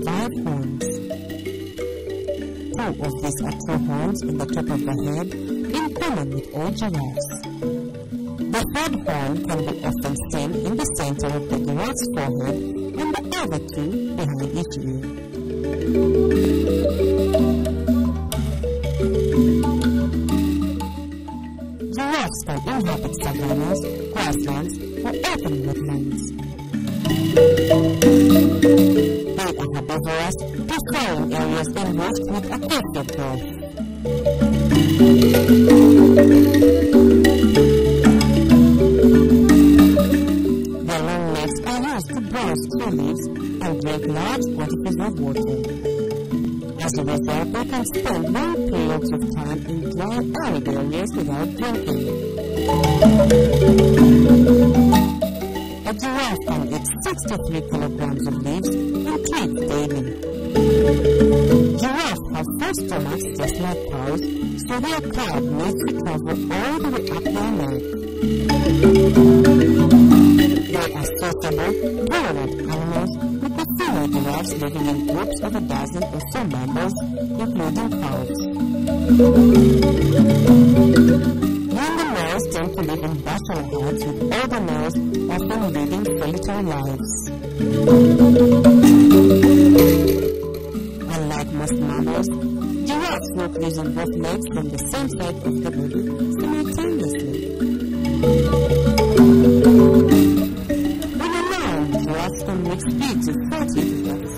5 horns. 2 of these are true horns in the top of the head, in common with all giraffes. The third horn can be often seen in the center of the giraffe's forehead and the other 2 behind each ear. Giraffes can inhabit savannas, grasslands, or open woodlands. They are herbivorous, preferring areas enriched with acacia growth. Their long legs are used to browse through leaves and drink large quantities of water. As a result, they can spend long periods of time in dry, arid areas without drinking. A giraffe can eat 63 kilograms of leaves and treat daily. Giraffes have 4 stomachs just like cows, so their cud needs to travel all the way up their neck. They are sociable, tolerant animals, with the female giraffes living in groups of a dozen or so members, including calves. Younger males tend to live in bachelor herds, with older males often leading solitary lives. Unlike most mammals, giraffes walk using both legs from the same side of the body simultaneously. When alone, giraffes can reach speeds of 40 meters.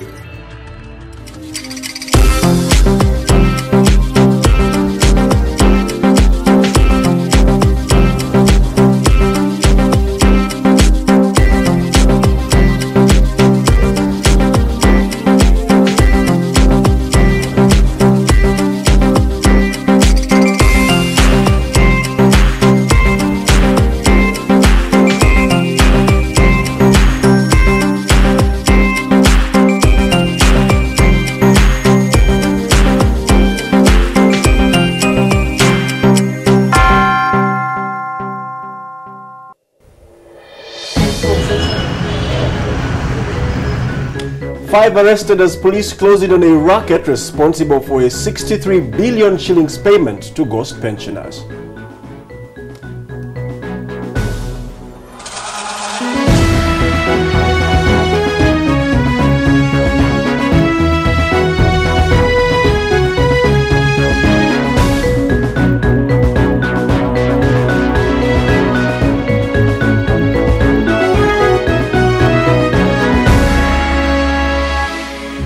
Five arrested as police closed in on a racket responsible for a 63 billion shillings payment to ghost pensioners.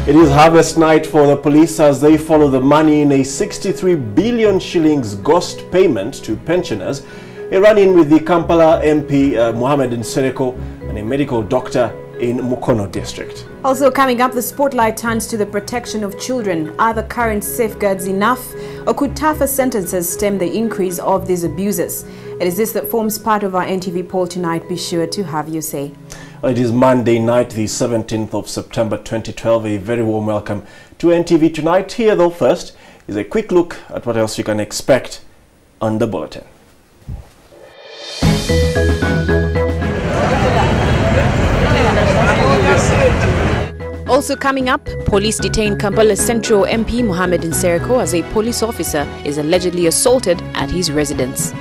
It is harvest night for the police as they follow the money in a 63 billion shillings ghost payment to pensioners. A run-in with the Kampala MP Mohammed Nsereko and a medical doctor in Mukono district. Also coming up, the spotlight turns to the protection of children. Are the current safeguards enough, or could tougher sentences stem the increase of these abuses? It is this that forms part of our NTV poll tonight. Be sure to have your say. It is Monday night, the 17th of September 2012. A very warm welcome to NTV Tonight. Here, though, first is a quick look at what else you can expect on the bulletin. Also coming up, police detain Kampala Central MP Mohammed Nsereko as a police officer is allegedly assaulted at his residence.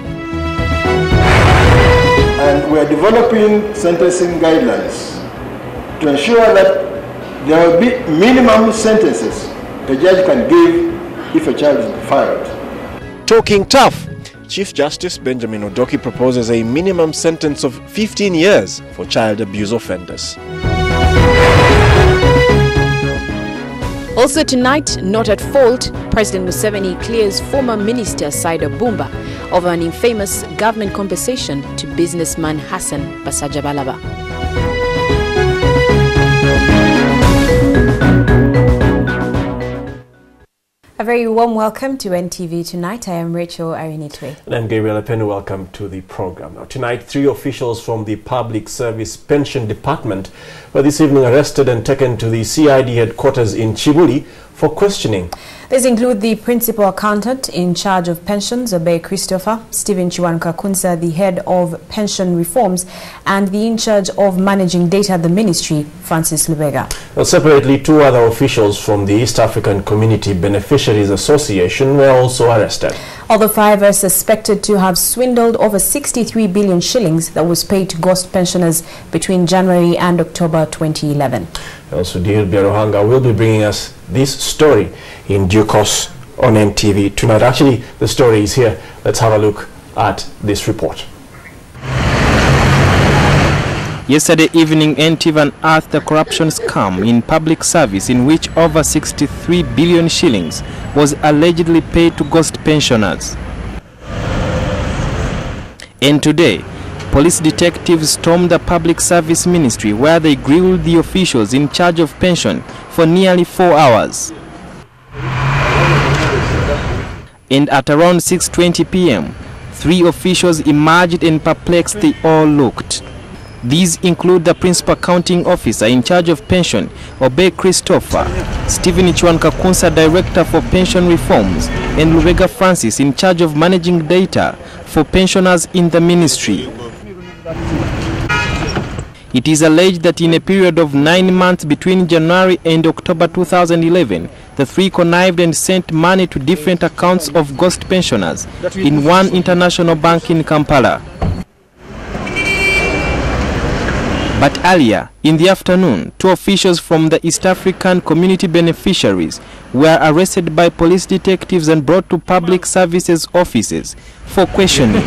And we are developing sentencing guidelines to ensure that there will be minimum sentences a judge can give if a child is fired. Talking tough, Chief Justice Benjamin Odoki proposes a minimum sentence of 15 years for child abuse offenders. Also tonight, not at fault, President Museveni clears former Minister Saida Bumba over an infamous government compensation to businessman Hassan Basajabalaba. A very warm welcome to NTV Tonight. I am Rachel Arinitwe. And I'm Gabriel Apenu. Welcome to the program. Now, tonight, 3 officials from the Public Service Pension Department were this evening arrested and taken to the CID headquarters in Chibuli for questioning. These include the principal accountant in charge of pensions, Obey Christopher, Stephen Chiwanka-Kunsa, the head of pension reforms, and the in charge of managing data at the ministry, Francis Lubega. Well, separately, 2 other officials from the East African Community Beneficiaries Association were also arrested. All the 5 are suspected to have swindled over 63 billion shillings that was paid to ghost pensioners between January and October 2011. Also, Sudhir Biarohanga will be bringing us this story in due course on NTV tonight. Actually, the story is here. Let's have a look at this report. Yesterday evening, NTV unearthed the corruption scam in public service in which over 63 billion shillings was allegedly paid to ghost pensioners. And today, police detectives stormed the public service ministry where they grilled the officials in charge of pension for nearly 4 hours. And at around 6:20 p.m., 3 officials emerged and perplexed they all looked. These include the principal accounting officer in charge of pension, Obey Christopher, Stephen Chiwanka-Kunsa, director for pension reforms, and Lubega Francis in charge of managing data for pensioners in the ministry. It is alleged that in a period of 9 months between January and October 2011, the 3 connived and sent money to different accounts of ghost pensioners in one international bank in Kampala. But earlier in the afternoon, 2 officials from the East African Community Beneficiaries were arrested by police detectives and brought to public services offices for questioning.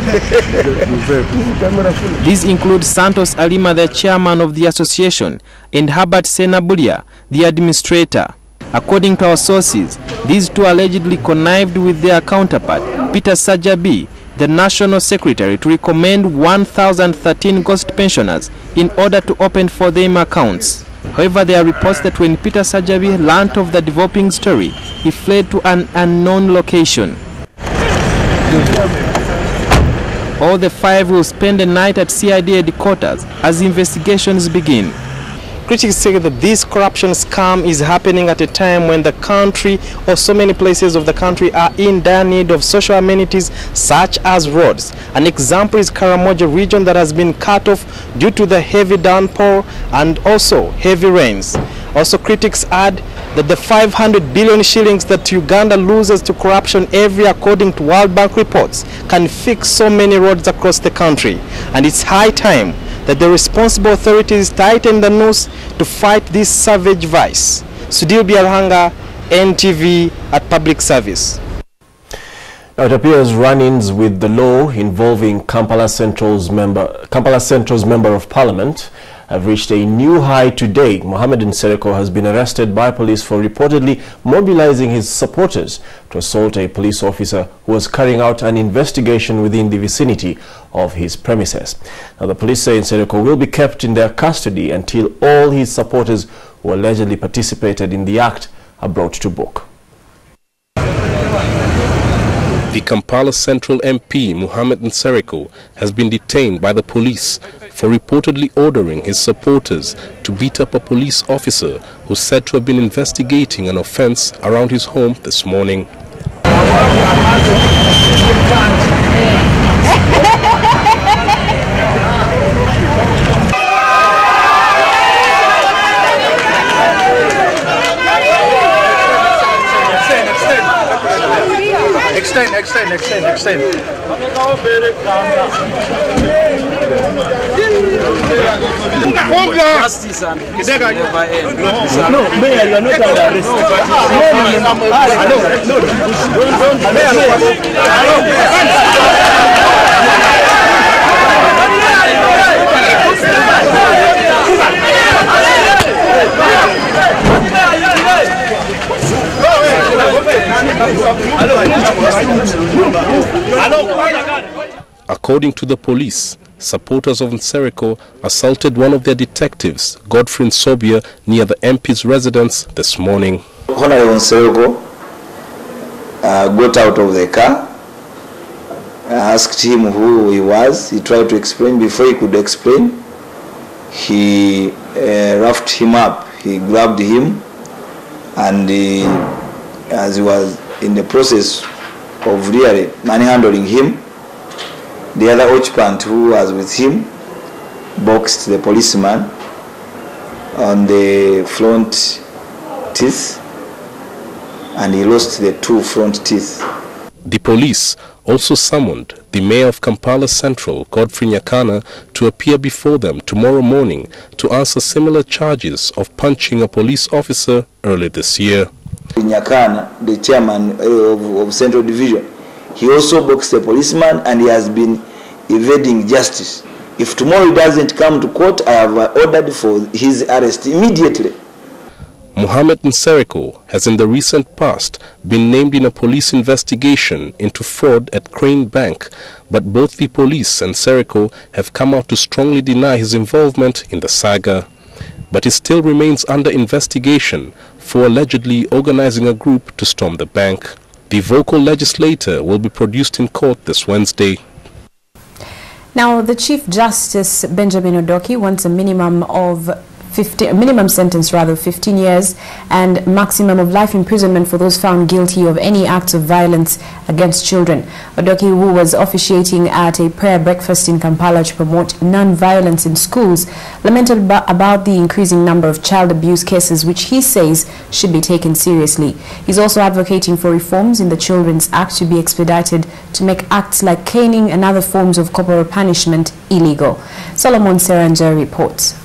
These include Santos Alima, the chairman of the association, and Herbert Senabulia, the administrator. According to our sources, these 2 allegedly connived with their counterpart, Peter Sajabi, the National Secretary, to recommend 1,013 ghost pensioners in order to open for them accounts. However, there are reports that when Peter Sajabi learnt of the developing story, he fled to an unknown location. All the 5 will spend the night at CID headquarters as investigations begin. Critics say that this corruption scam is happening at a time when the country, or so many places of the country, are in dire need of social amenities such as roads. An example is Karamoja region that has been cut off due to the heavy downpour and also heavy rains. Also, critics add that the 500 billion shillings that Uganda loses to corruption every year, according to World Bank reports, can fix so many roads across the country. And it's high time that the responsible authorities tighten the noose to fight this savage vice. Sudhir Biarohanga, NTV at Public Service. Now, it appears run-ins with the law involving Kampala Central's member of Parliament have reached a new high today. Mohamed Nsereko has been arrested by police for reportedly mobilizing his supporters to assault a police officer who was carrying out an investigation within the vicinity of his premises. Now, the police say Nsereko will be kept in their custody until all his supporters who allegedly participated in the act are brought to book. The Kampala Central MP, Mohamed Nsereko, has been detained by the police for reportedly ordering his supporters to beat up a police officer who said to have been investigating an offense around his home this morning. Extend. Justice and peace will never end. No, Mayor, you are not under arrest. According to the police, supporters of Nsereko assaulted one of their detectives, Godfrey Nsobia, near the MP's residence this morning. Honorable Nsereko got out of the car. I asked him who he was. He tried to explain. Before he could explain, he roughed him up. He grabbed him, and as he was in the process of really manhandling him, the other occupant who was with him boxed the policeman on the front teeth, and he lost the 2 front teeth. The police also summoned the mayor of Kampala Central, Godfrey Nyakana, to appear before them tomorrow morning to answer similar charges of punching a police officer early this year. Nyakana, the chairman of Central Division, he also boxed a policeman, and he has been evading justice. If tomorrow he doesn't come to court, I have ordered for his arrest immediately. Mohammed Nsereko has in the recent past been named in a police investigation into fraud at Crane Bank, but both the police and Nsereko have come out to strongly deny his involvement in the saga. But he still remains under investigation for allegedly organizing a group to storm the bank. The vocal legislator will be produced in court this Wednesday. Now, the Chief Justice Benjamin Odoki wants a minimum sentence of 15 years and maximum of life imprisonment for those found guilty of any acts of violence against children. Odoki, who was officiating at a prayer breakfast in Kampala to promote non-violence in schools, lamented about the increasing number of child abuse cases, which he says should be taken seriously. He's also advocating for reforms in the Children's Act to be expedited to make acts like caning and other forms of corporal punishment illegal. Solomon Seranja reports.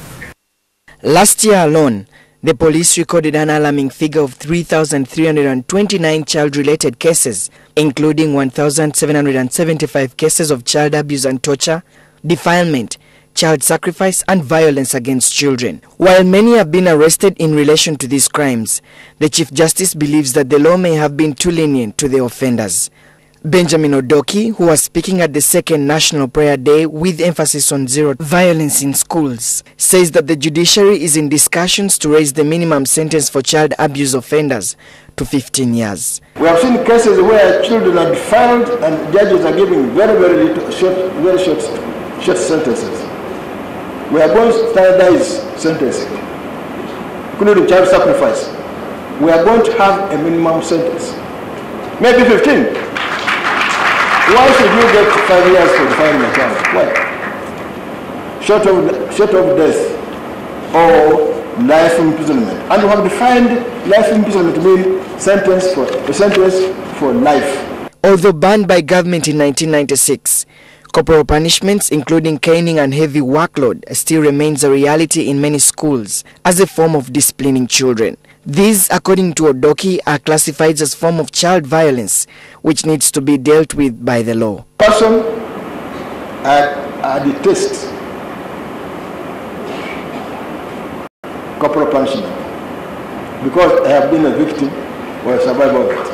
Last year alone, the police recorded an alarming figure of 3,329 child-related cases, including 1,775 cases of child abuse and torture, defilement, child sacrifice and violence against children. While many have been arrested in relation to these crimes, the Chief Justice believes that the law may have been too lenient to the offenders. Benjamin Odoki, who was speaking at the second National Prayer Day with emphasis on zero violence in schools, says that the judiciary is in discussions to raise the minimum sentence for child abuse offenders to 15 years. We have seen cases where children are defiled and judges are giving very short sentences. We are going to standardize sentencing, including child sacrifice. We are going to have a minimum sentence, maybe 15. Why should you get 5 years for defiling a child? Why? Short of death or life imprisonment. And we have defined life imprisonment to mean a sentence for life. Although banned by government in 1996, corporal punishments, including caning and heavy workload, still remains a reality in many schools as a form of disciplining children. These, according to Odoki, are classified as form of child violence, which needs to be dealt with by the law. Person, I detest corporal punishment because I have been a victim or a survivor of it.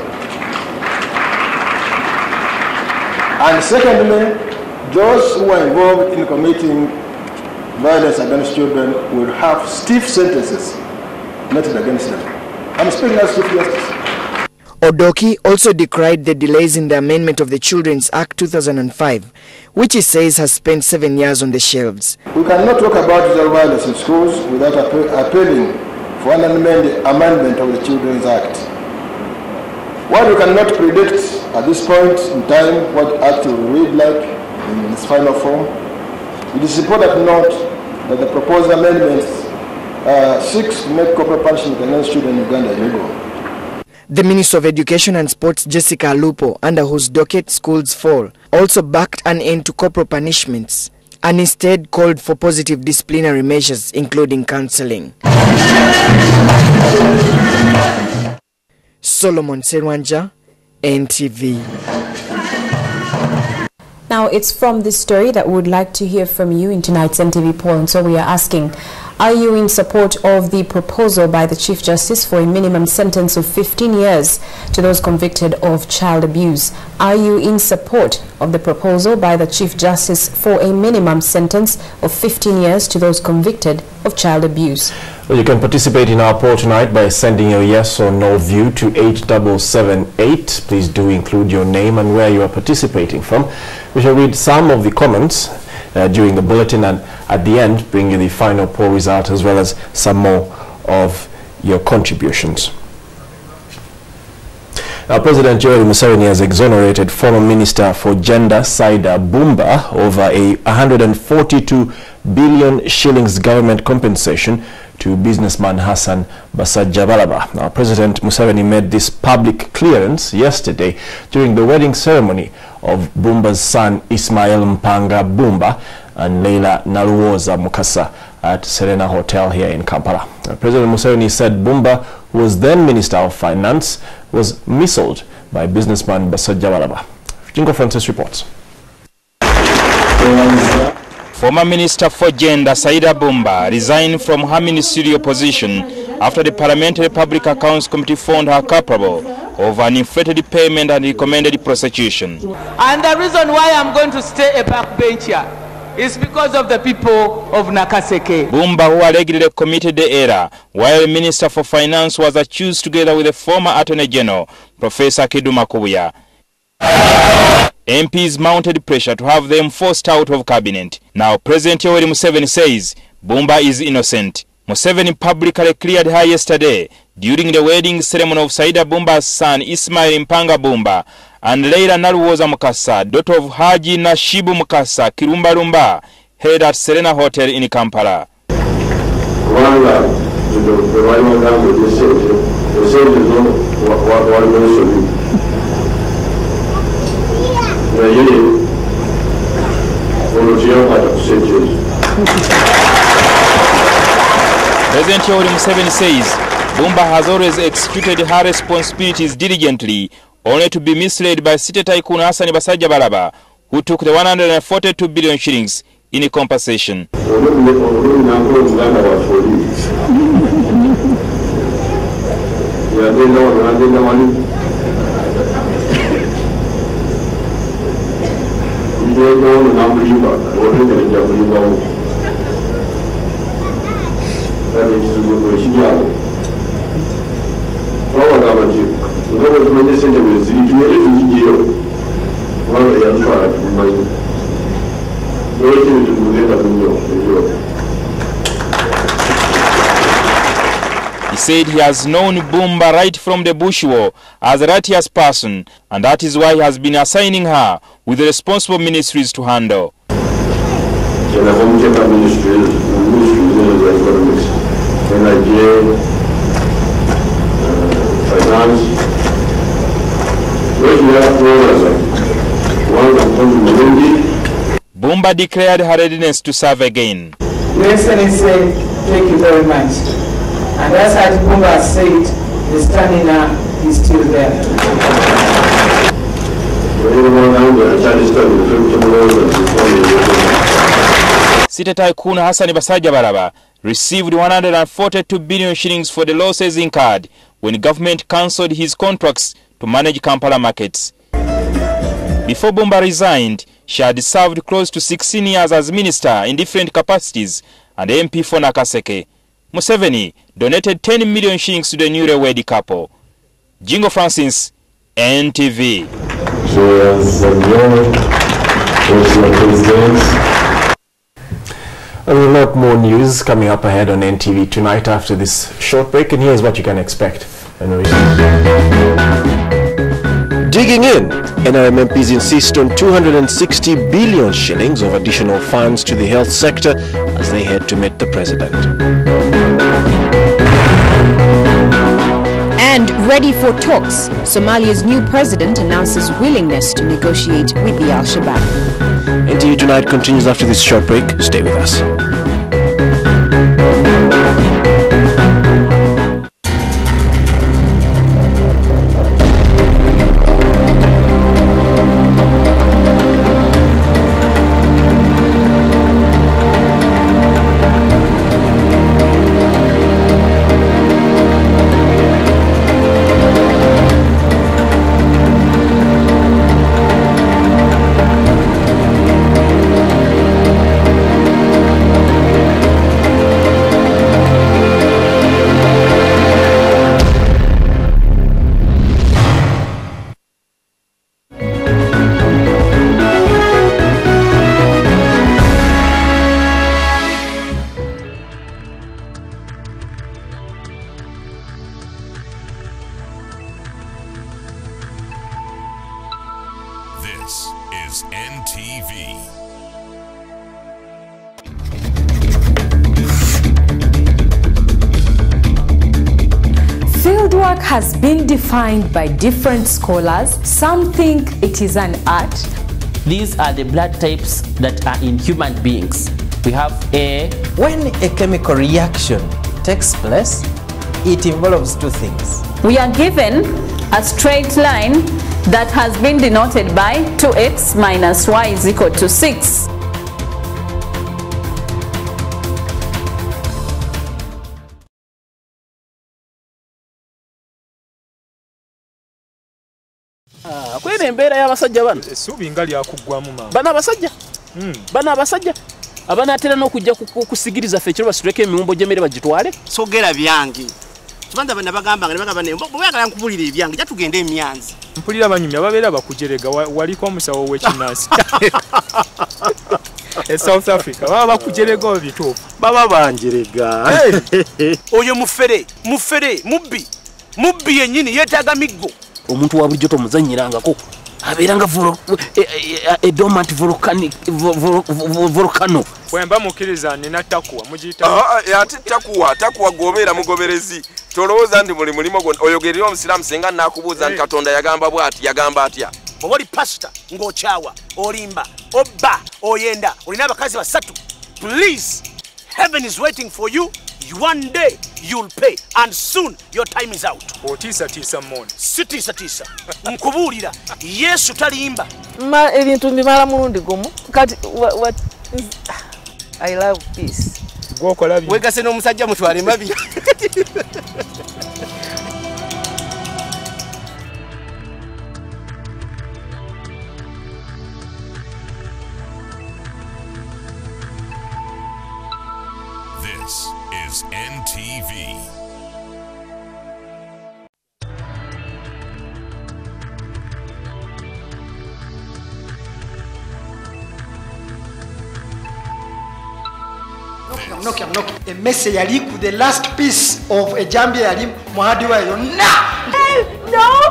And secondly, those who are involved in committing violence against children will have stiff sentences meted against them. I'm speaking as Chief Justice. Odoki also decried the delays in the amendment of the Children's Act 2005, which he says has spent 7 years on the shelves. We cannot talk about child violence in schools without appealing for an amendment of the Children's Act. While we cannot predict at this point in time what the Act will read like in its final form, it is important to note that the proposed amendments seeks to make corporal punishment against children in Uganda illegal. The Minister of Education and Sports, Jessica Alupo, under whose docket schools fall, also backed an end to corporal punishments and instead called for positive disciplinary measures, including counseling. Solomon Serwanja, NTV. Now, it's from this story that we would like to hear from you in tonight's NTV poll, and so we are asking, are you in support of the proposal by the Chief Justice for a minimum sentence of 15 years to those convicted of child abuse? Are you in support of the proposal by the Chief Justice for a minimum sentence of 15 years to those convicted of child abuse? Well, you can participate in our poll tonight by sending your yes or no view to 8778. Please do include your name and where you are participating from. We shall read some of the comments. during the bulletin, and at the end bring you the final poll result as well as some more of your contributions. Now, President Yoweri Museveni has exonerated former Minister for Gender Saida Bumba over a 142 billion shillings government compensation to businessman Hassan Basajjabalaba. Now, President Museveni made this public clearance yesterday during the wedding ceremony of Bumba's son Ismail Mpanga Bumba and Leila Naluwoza Mukasa at Serena Hotel here in Kampala. President Museveni said Bumba, who was then Minister of Finance, was missold by businessman Basajjabalaba. Jingo Francis reports. Former Minister for Gender Saida Bumba resigned from her ministerial position after the Parliamentary Public Accounts Committee found her culpable of an inflated payment and recommended prosecution. And the reason why I'm going to stay a backbencher is because of the people of Nakaseke. Bumba, who allegedly committed the error while Minister for Finance, was accused together with the former Attorney General, Professor Kiduma Kubuya. MPs mounted pressure to have them forced out of cabinet. Now President Yoweri Museveni says Bumba is innocent. Museveni publicly cleared her yesterday during the wedding ceremony of Saida Bumba's son Ismail Mpanga Bumba and Leila Naluwoza Mukasa, daughter of Haji Nashibu Mukasa Kirumbalumba, held at Serena Hotel in Kampala. President Yoweri Museveni says Bumba has always executed her responsibilities diligently, only to be misled by City Tycoon Hassan Basajjabalaba, who took the 142 billion shillings in a compensation. He said he has known Bumba right from the Bush War as a righteous person, and that is why he has been assigning her with the responsible ministries to handle. Bumba declared her readiness to serve again. Your Excellency, thank you very much. And as Bumba said, the stamina is still there. City Tycoon Hassan Basajjabalaba received 142 billion shillings for the losses incurred when government cancelled his contracts to manage Kampala markets. Before Bumba resigned, she had served close to 16 years as minister in different capacities and MP for Nakaseke. Museveni donated 10 million shillings to the newlywed couple. Jingo Francis, NTV. A lot more news coming up ahead on NTV tonight after this short break, and here's what you can expect. Digging in, NRM MPs insist on 260 billion shillings of additional funds to the health sector as they head to meet the president. And ready for talks, Somalia's new president announces willingness to negotiate with the Al-Shabaab. NTV Tonight continues after this short break. Stay with us. is NTV. Fieldwork has been defined by different scholars. Some think it is an art. These are the blood types that are in human beings. We have A. When a chemical reaction takes place, it involves two things. We are given a straight line that has been denoted by 2x minus y is equal to 6. Kwene embeera y'abasajja bano essuubi nga lyakuggwamu maama bano abasajja abanaatera n'okujja kusigiriza ffe ekiro basituleko emiwumbo gy'emmere bagitwale sogera byange kibanza bana bagambanga ne bagamba ne bweyagala nkubulira ebyange ja tugende emyanzi mpulira banyumya babeera bakujerega waliko omusawo w'ekinansi e South Africa baba bakujerega obituufu baba banjerega oyo mufere mubbi yennyini yeetaaga miggo omuntu wa bulijjo tomuzanyirangako abeeranga dormant volcano bwemba mukkiriza nina takuwa mugiyita ate takuwa gobeera mugoberezi tolowooza nti muli mulimo gwonna oyogerera omusiraamu singa naakubuuza nti katonda yagamba bw'ati yagamba atya oba oli pasita ng'okyawa olimba obba oyenda olina abakazi basatu please heaven is waiting for you. One day you'll pay and soon your time is out. Otiisa mmoni. Sitiisa. Nkubulira Yesu talimba. Ebintu mbimala mulundi gumu. Kati what is I love peace. Gwokola byo. Wegase n'omusajja mutwale mabi. This is NTV. A message yali ku the last piece of a jambia yali muhadi wa yonna. No,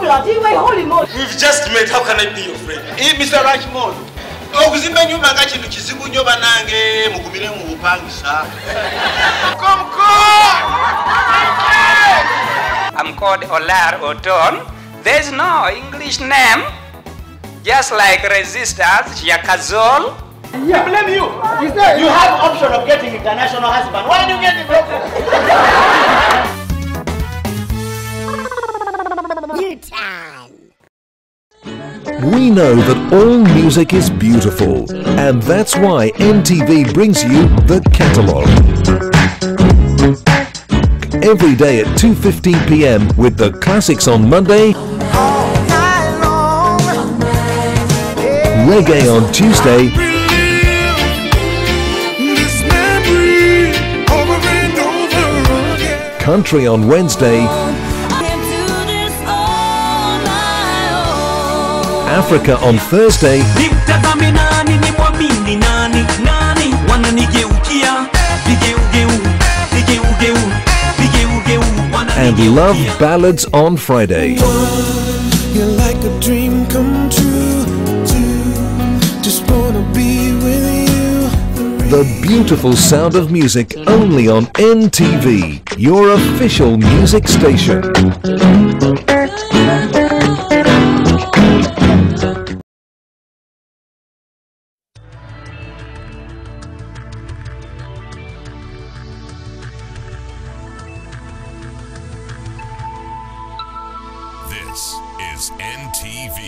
bloody way, holy moly. We've just met. How can I be your friend? Mr. Rashmond. Okuzimba ennyumba nga kintu kizibu nnyo banange mugumire mu bupangisa. I'm called Olar Oton. There's no English name. Just like resistors, Yakazol. I blame you. You have option of getting international husband. Why do you get it? We know that all music is beautiful, and that's why NTV brings you the catalogue. Every day at 2:15 p.m. with the classics on Monday, reggae on Tuesday, country on Wednesday, Africa on Thursday, and love ballads on Friday. You're like a dream come true. Just wanna be with you. The beautiful sound of music only on NTV, your official music station. This is NTV.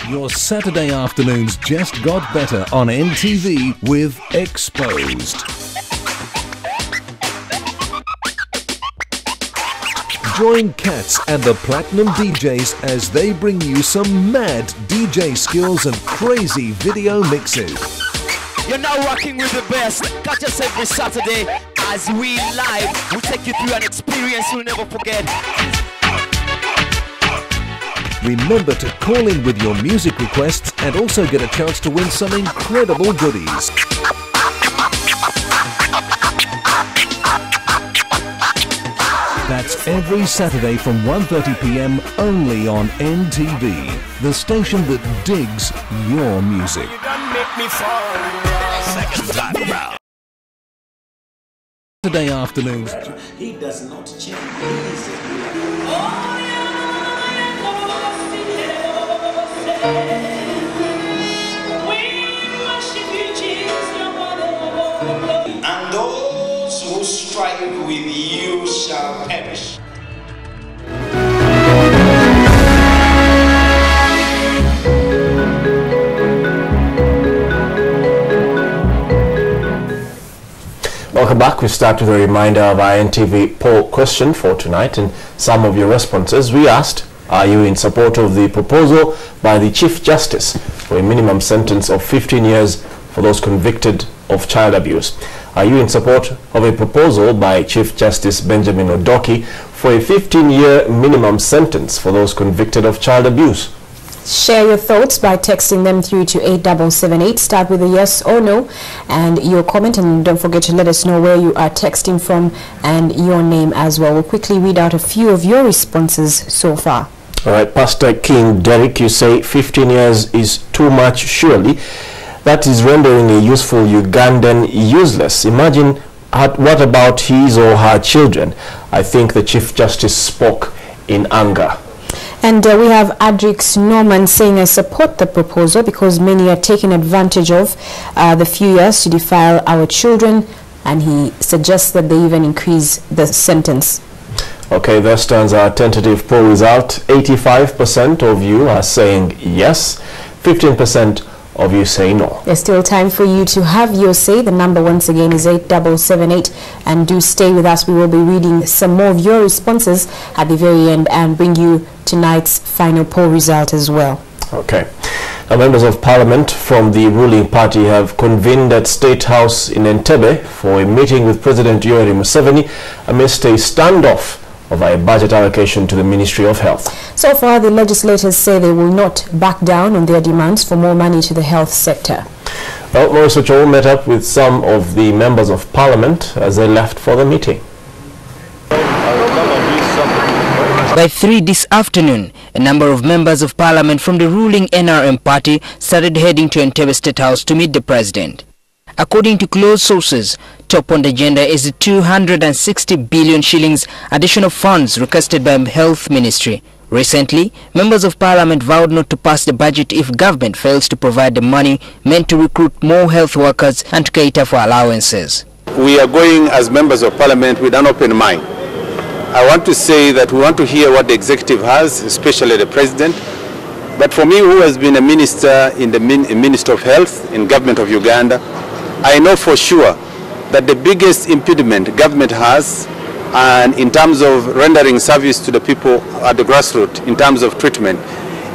Your Saturday afternoons just got better on NTV with Exposed. Join Katz and the Platinum DJs as they bring you some mad DJ skills and crazy video mixes. You're now rocking with the best. Catch us every Saturday as we live. We take you through an experience you'll never forget. Remember to call in with your music requests and also get a chance to win some incredible goodies. That's every Saturday from 1:30 p.m. only on NTV, the station that digs your music. Saturday afternoons. He does not change. And those who strive with you shall perish. Welcome back. We start with a reminder of our NTV poll question for tonight and some of your responses. We asked, are you in support of the proposal by the Chief Justice for a minimum sentence of 15 years for those convicted of child abuse? Are you in support of a proposal by Chief Justice Benjamin Odoki for a 15-year minimum sentence for those convicted of child abuse? Share your thoughts by texting them through to 8778. Start with a yes or no and your comment, and don't forget to let us know where you are texting from and your name as well. We'll quickly read out a few of your responses so far. All right, Pastor King Derek, you say 15 years is too much, surely. That is rendering a useful Ugandan useless. Imagine what about his or her children? I think the Chief Justice spoke in anger. And we have Adrix Norman saying, I support the proposal because many are taking advantage of the few years to defile our children, and he suggests that they even increase the sentence. Okay, there stands our tentative poll result. 85% of you are saying yes, 15% of you say no. There's still time for you to have your say. The number once again is 8778, and do stay with us. We will be reading some more of your responses at the very end and bring you tonight's final poll result as well. Okay. Now, members of parliament from the ruling party have convened at State House in Entebbe for a meeting with President Yoweri Museveni amidst a standoff over a budget allocation to the Ministry of Health. So far, the legislators say they will not back down on their demands for more money to the health sector. Well, Maurice Ochoa met up with some of the members of parliament as they left for the meeting. By 3 this afternoon, a number of members of parliament from the ruling NRM party started heading to Entebbe State House to meet the president. According to close sources, top on the agenda is the 260 billion shillings additional funds requested by the Health Ministry. Recently, members of parliament vowed not to pass the budget if government fails to provide the money meant to recruit more health workers and to cater for allowances. We are going as members of parliament with an open mind. I want to say that we want to hear what the executive has, especially the president. But for me, who has been a minister in the Minister of Health in government of Uganda, I know for sure that the biggest impediment government has, and in terms of rendering service to the people at the grassroots, in terms of treatment,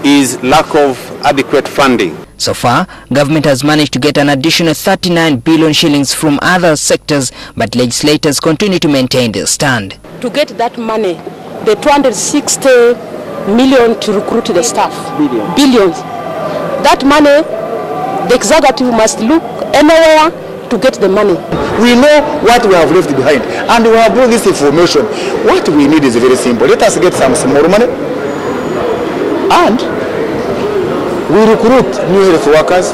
is lack of adequate funding. So far, government has managed to get an additional 39 billion shillings from other sectors, but legislators continue to maintain their stand. To get that money, the 260 million to recruit the staff, billions. That money, the executive must look anywhere to get the money. We know what we have left behind, and we have brought this information. What we need is very simple. Let us get some more money, and we recruit new health workers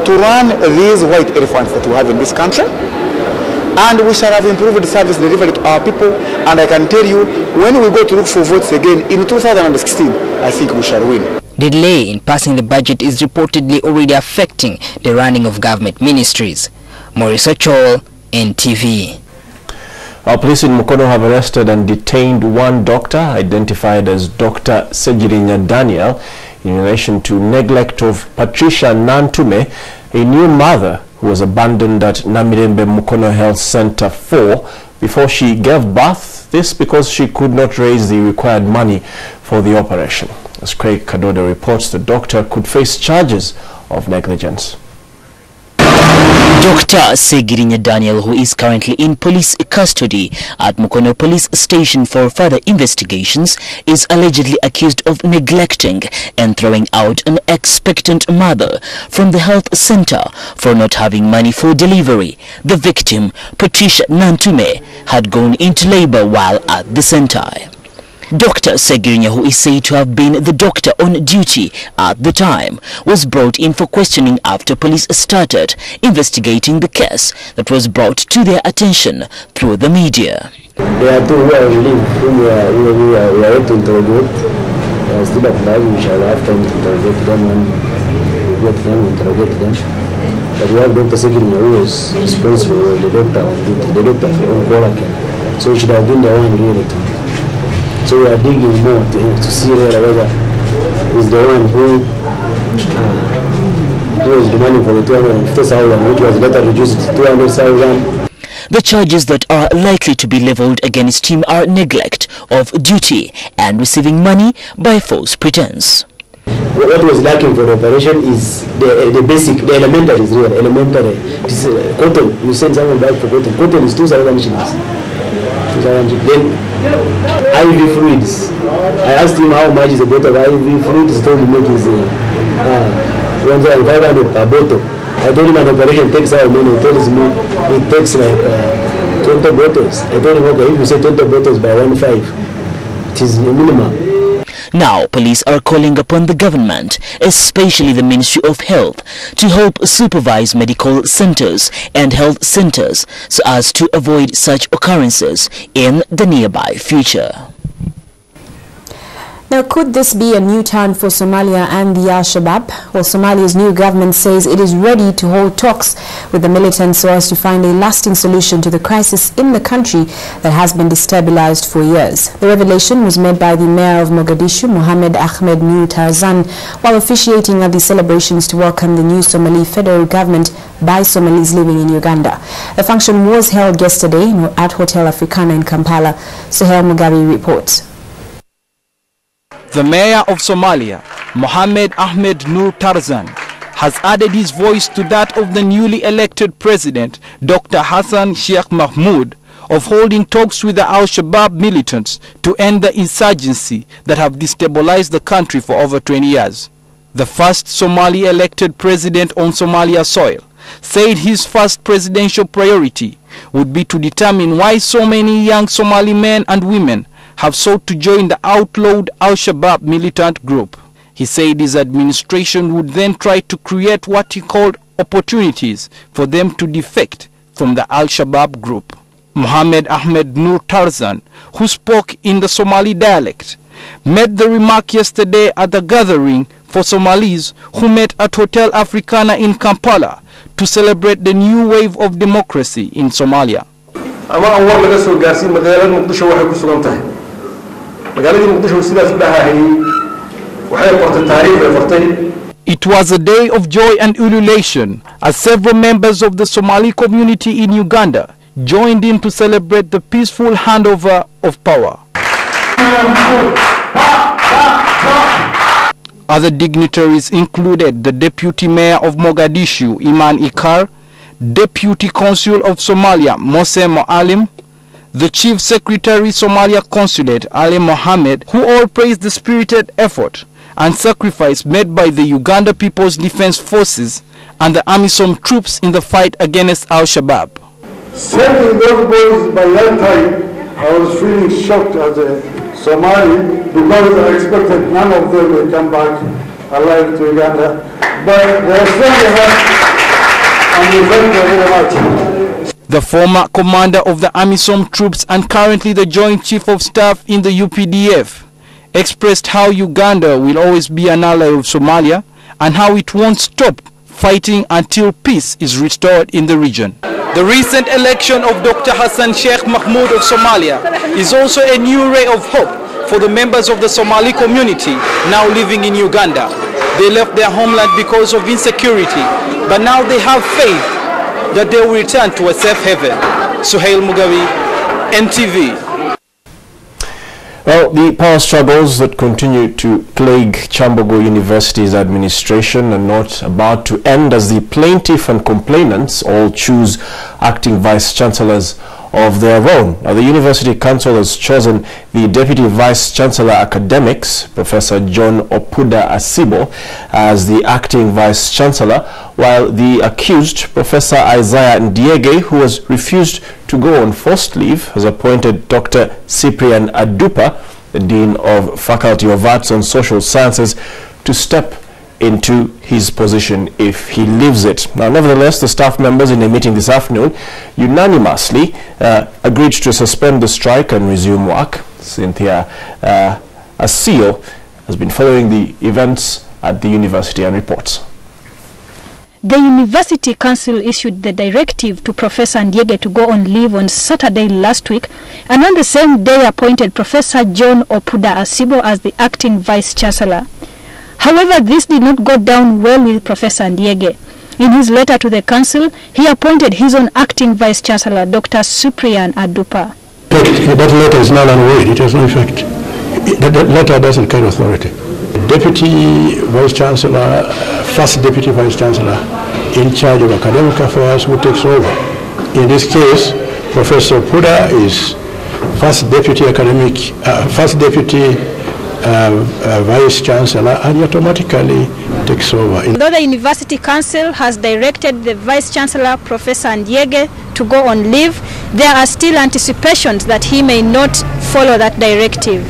to run these white elephants that we have in this country, and we shall have improved service delivery to our people. And I can tell you, when we go to look for votes again in 2016, I think we shall win. The delay in passing the budget is reportedly already affecting the running of government ministries. Maurice Ochoa, NTV. Our police in Mukono have arrested and detained one doctor identified as Dr. Sejirinya Daniel in relation to neglect of Patricia Nantume, a new mother who was abandoned at Namirembe Mukono Health Center 4 before she gave birth. This because she could not raise the required money for the operation. As Craig Kadoda reports, the doctor could face charges of negligence. Dr. Segirinya Daniel, who is currently in police custody at Mukono Police Station for further investigations, is allegedly accused of neglecting and throwing out an expectant mother from the health center for not having money for delivery. The victim, Patricia Nantume, had gone into labor while at the center. Dr. Segirinya, who is said to have been the doctor on duty at the time, was brought in for questioning after police started investigating the case that was brought to their attention through the media. There are two who are relieved, whom we are yet to interrogate. Still of life, we shall have time to interrogate them and we get them, interrogate them. But we have Dr. Segirinya, who was responsible, the doctor on duty, the doctor for Okolake. So he should have been the one really to. So we are digging more to see whether he's the one who was demanding for the 250,000, which was later reduced to 200,000. The charges that are likely to be leveled against him are neglect of duty and receiving money by false pretense. What was lacking for the operation is the basic, the elementary is real, elementary. This cotton, you send someone back for cotton. Cotton is 2,000 shillings. Then IV fluids. I asked him how much is a bottle of IV fluids. He told me it is 1,500 per bottle. I told him an operation takes how many? He tells me it takes like 20 bottles. I told him, okay, if you say 20 bottles by 1.5, it is a minimum. Now, police are calling upon the government, especially the Ministry of Health, to help supervise medical centers and health centers so as to avoid such occurrences in the nearby future. Now, could this be a new turn for Somalia and the Al-Shabaab? Well, Somalia's new government says it is ready to hold talks with the militants so as to find a lasting solution to the crisis in the country that has been destabilized for years. The revelation was made by the mayor of Mogadishu, Mohammed Ahmed Nur Tarzan, while officiating at the celebrations to welcome the new Somali federal government by Somalis living in Uganda. The function was held yesterday at Hotel Africana in Kampala. Sohail Mugabe reports. The mayor of Somalia, Mohammed Ahmed Nur Tarzan, has added his voice to that of the newly elected president, Dr. Hassan Sheikh Mahmoud, of holding talks with the Al-Shabaab militants to end the insurgency that have destabilized the country for over 20 years. The first Somali elected president on Somalia soil said his first presidential priority would be to determine why so many young Somali men and women have sought to join the outlawed Al-Shabaab militant group. He said his administration would then try to create what he called opportunities for them to defect from the Al-Shabaab group. Mohammed Ahmed Nur Tarzan, who spoke in the Somali dialect, made the remark yesterday at the gathering for Somalis who met at Hotel Africana in Kampala to celebrate the new wave of democracy in Somalia. It was a day of joy and ululation as several members of the Somali community in Uganda joined in to celebrate the peaceful handover of power. Other dignitaries included the Deputy Mayor of Mogadishu, Iman Ikar, Deputy Consul of Somalia, Mose Moalim, the Chief Secretary Somalia Consulate, Ali Mohammed, who all praised the spirited effort and sacrifice made by the Uganda People's Defense Forces and the AMISOM troops in the fight against Al-Shabaab. Sending those boys by that time, I was feeling shocked as a Somali because I expected none of them would come back alive to Uganda. But they are strong enough, and we thank them very much. The former commander of the AMISOM troops and currently the Joint Chief of Staff in the UPDF expressed how Uganda will always be an ally of Somalia and how it won't stop fighting until peace is restored in the region. The recent election of Dr. Hassan Sheikh Mahmoud of Somalia is also a new ray of hope for the members of the Somali community now living in Uganda. They left their homeland because of insecurity, but now they have faith that they will return to a safe haven. Sohail Mugabe, NTV. Well, the power struggles that continue to plague Kyambogo University's administration are not about to end, as the plaintiff and complainants all choose acting vice-chancellors of their own. Now, the University Council has chosen the Deputy Vice-Chancellor Academics, Professor John Opuda Asibo, as the acting Vice-Chancellor, while the accused, Professor Isaiah Ndiege, who has refused to go on forced leave, has appointed Dr. Cyprian Adupa, the Dean of Faculty of Arts and Social Sciences, to step into his position if he leaves it. Now, nevertheless, the staff members in a meeting this afternoon unanimously agreed to suspend the strike and resume work. Cynthia Asio has been following the events at the university and reports. The University Council issued the directive to Professor Ndiege to go on leave on Saturday last week, and on the same day appointed Professor John Opuda Asibo as the acting Vice-Chancellor. However, this did not go down well with Professor Ndiege. In his letter to the Council, he appointed his own acting Vice-Chancellor, Dr. Cyprian Adupa. That letter is null and void. It has no effect. That letter doesn't carry authority. Deputy Vice-Chancellor, first Deputy Vice-Chancellor in charge of academic affairs who takes over. In this case, Professor Opuda is first Deputy Vice-Chancellor, and he automatically takes over. Although the University Council has directed the Vice-Chancellor, Professor Ndiege, to go on leave, there are still anticipations that he may not follow that directive.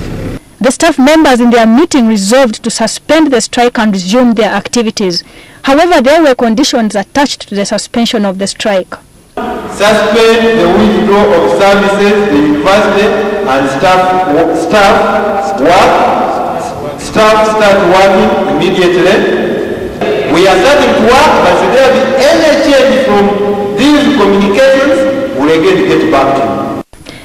The staff members in their meeting resolved to suspend the strike and resume their activities. However, there were conditions attached to the suspension of the strike. Suspend the withdrawal of services, the university, and staff start working immediately. We are starting to work, but should there be any change from these communications, we'll again get back to you.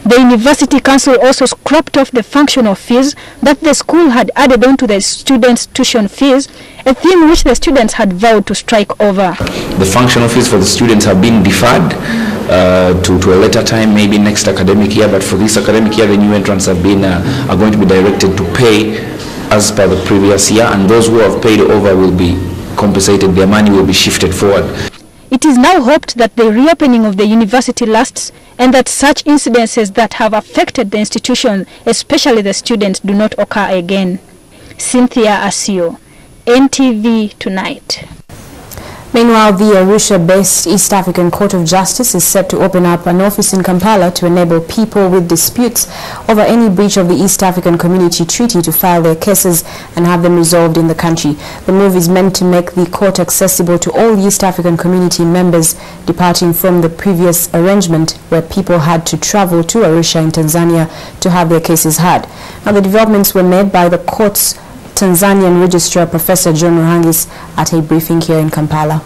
The University Council also scrapped off the functional fees that the school had added on to the students' tuition fees, a theme which the students had vowed to strike over. The functional fees for the students have been deferred to a later time, maybe next academic year, but for this academic year, the new entrants have been are going to be directed to pay as per the previous year, and those who have paid over will be compensated. Their money will be shifted forward. It is now hoped that the reopening of the university lasts and that such incidences that have affected the institution, especially the students, do not occur again. Cynthia Asio, NTV Tonight. Meanwhile, the Arusha-based East African Court of Justice is set to open up an office in Kampala to enable people with disputes over any breach of the East African Community Treaty to file their cases and have them resolved in the country. The move is meant to make the court accessible to all East African Community members, departing from the previous arrangement where people had to travel to Arusha in Tanzania to have their cases heard. Now, the developments were made by the court's Tanzanian Registrar Professor John Ruhangis at a briefing here in Kampala.